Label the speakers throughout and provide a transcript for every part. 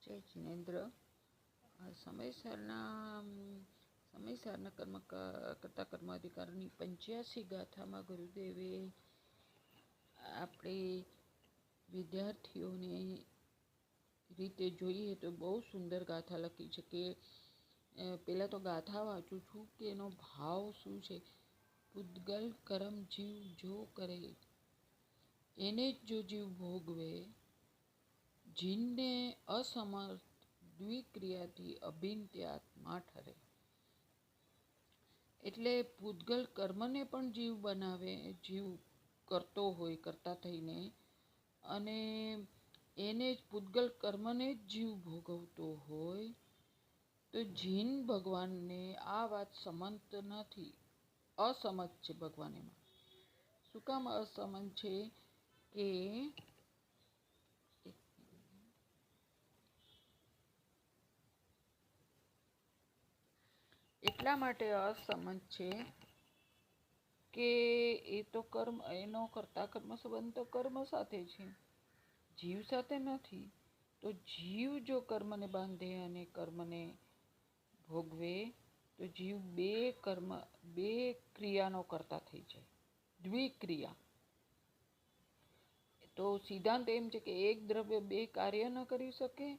Speaker 1: જય જિનેન્દ્ર. સમયસારના કર્મ કરતા કર્માધિકારની 85 ગાથામાં ગુરુદેવે આપણે વિદ્યાર્થીઓને રીતે જોઈએ તો બહુ સુંદર ગાથા લખી છે કે પહેલાં તો ગાથા વાંચું છું કે એનો ભાવ શું છે. પૂતગલ કરમ જીવ જો કરે એને જ જો જીવ ભોગવે, જીનને અસમર્થ દ્વિક્રિયાથી અભિન્ન તે આત્મા ઠરે. એટલે પૂતગલ કર્મને પણ જીવ બનાવે, જીવ કરતો હોય કરતા થઈને, અને એને જ પૂતગલ કર્મને જ જીવ ભોગવતો હોય તો જીન ભગવાનને આ વાત સમંત નથી, અસમંત છે. ભગવાન એમાં શું કામ અસમંત છે કે એટલા માટે અસમંત છે કે એ તો કર્મ, એનો કરતા કર્મ સંબંધ તો કર્મ સાથે છે, જીવ સાથે નથી. તો જીવ જો કર્મને બાંધે અને કર્મને ભોગવે તો જીવ બે ક્રિયાનો કરતા થઈ જાય, દ્વિક્રિયા. તો સિદ્ધાંત એમ છે કે એક દ્રવ્ય બે કાર્ય ન કરી શકે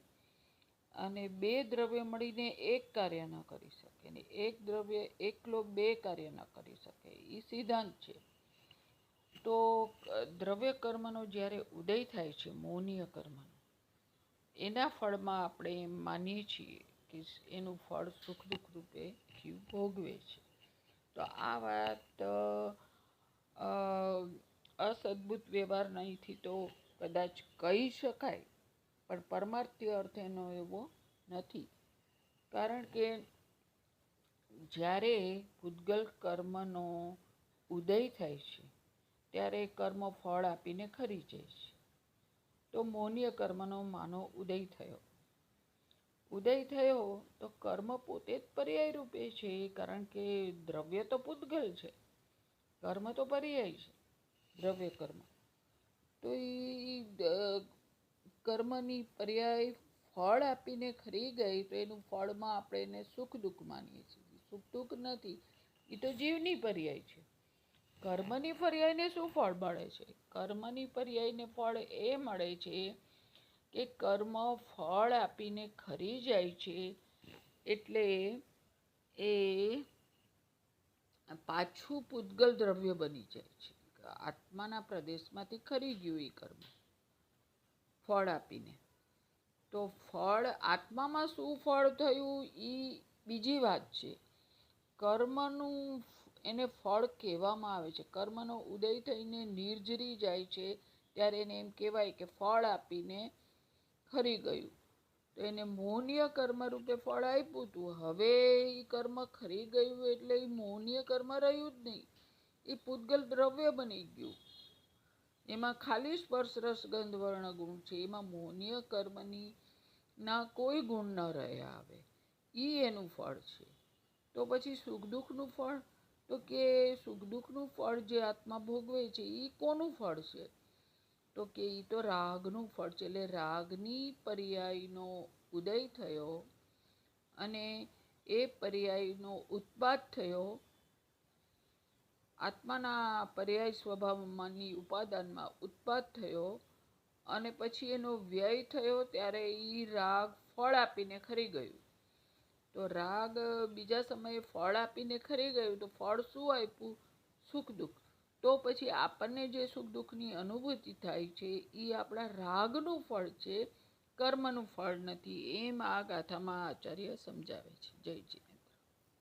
Speaker 1: અને બે દ્રવ્ય મળીને એક કાર્ય ન કરી શકે, અને એક દ્રવ્ય એકલો બે કાર્ય ન કરી શકે. એ સિદ્ધાંત છે. તો દ્રવ્ય કર્મનો જ્યારે ઉદય થાય છે, મૌનીય કર્મનો, એના ફળમાં આપણે એમ માનીએ છીએ કે એનું ફળ સુખ દુઃખ રૂપે જીવ ભોગવે છે. તો આ વાત અસદભુત વ્યવહાર નહીંથી તો કદાચ કહી શકાય, પણ પરમાર્થીય અર્થ એનો એવો નથી. કારણ કે જ્યારે પૂતગલ કર્મનો ઉદય થાય છે ત્યારે કર્મ ફળ આપીને ખરી જાય છે. તો મૌનીય કર્મનો માનો ઉદય થયો તો કર્મ પોતે જ પર્યાય રૂપે છે, કારણ કે દ્રવ્ય તો પૂતગલ છે, કર્મ તો પર્યાય છે. દ્રવ્ય કર્મ તો એ કર્મની પર્યાય ફળ આપીને ખરી ગઈ તો એનું ફળમાં આપણે એને સુખ દુઃખ માનીએ છીએ. સુખ દુઃખ નથી, એ તો જીવની પર્યાય છે. કર્મની પર્યાયને શું ફળ મળે છે? કર્મની પર્યાયને ફળ એ મળે છે કે કર્મ ફળ આપીને ખરી જાય છે, એટલે એ પાછું પૂતગલ દ્રવ્ય બની જાય છે. આત્માના પ્રદેશમાંથી ખરી ગયું એ કર્મ ફળ આપીને. તો ફળ આત્મામાં શું ફળ થયું એ બીજી વાત છે. કર્મનું એને ફળ કહેવામાં આવે છે. કર્મનો ઉદય થઈને નિર્જરી જાય છે ત્યારે એને એમ કહેવાય કે ફળ આપીને ખરી ગયું. તો એને મૌનીય કર્મ રૂપે ફળ આપ્યું હતું. હવે એ કર્મ ખરી ગયું એટલે એ મૌનીય કર્મ રહ્યું જ નહીં, એ પૂતગલ દ્રવ્ય બની ગયું. એમાં ખાલી સ્પર્શ રસ ગંધ વર્ણ ગુણ છે, એમાં મૌનીય કર્મની ના કોઈ ગુણ ન રહ્યા. આવે એ એનું ફળ છે. તો પછી સુખ દુઃખનું ફળ, તો કે સુખ દુઃખનું ફળ જે આત્મા ભોગવે છે એ કોનું ફળ છે? તો કે એ તો રાગનું ફળ છે. એટલે રાગની પર્યાયનો ઉદય થયો અને એ પર્યાયનો ઉત્પાદ થયો, આત્માના પર્યાય સ્વભાવમાંની ઉપાદાનમાં ઉત્પાદ થયો, અને પછી એનો વ્યય થયો ત્યારે એ રાગ ફળ આપીને ખરી ગયું. તો રાગ બીજા સમયે ફળ આપીને ખરી ગયું તો ફળ શું આપ્યું? સુખ દુઃખ. તો પછી આપણને જે સુખ દુઃખની અનુભૂતિ થાય છે એ આપણા રાગનું ફળ છે, કર્મનું ફળ નથી. એમ આ ગાથામાં આચાર્ય સમજાવે છે. જય જી.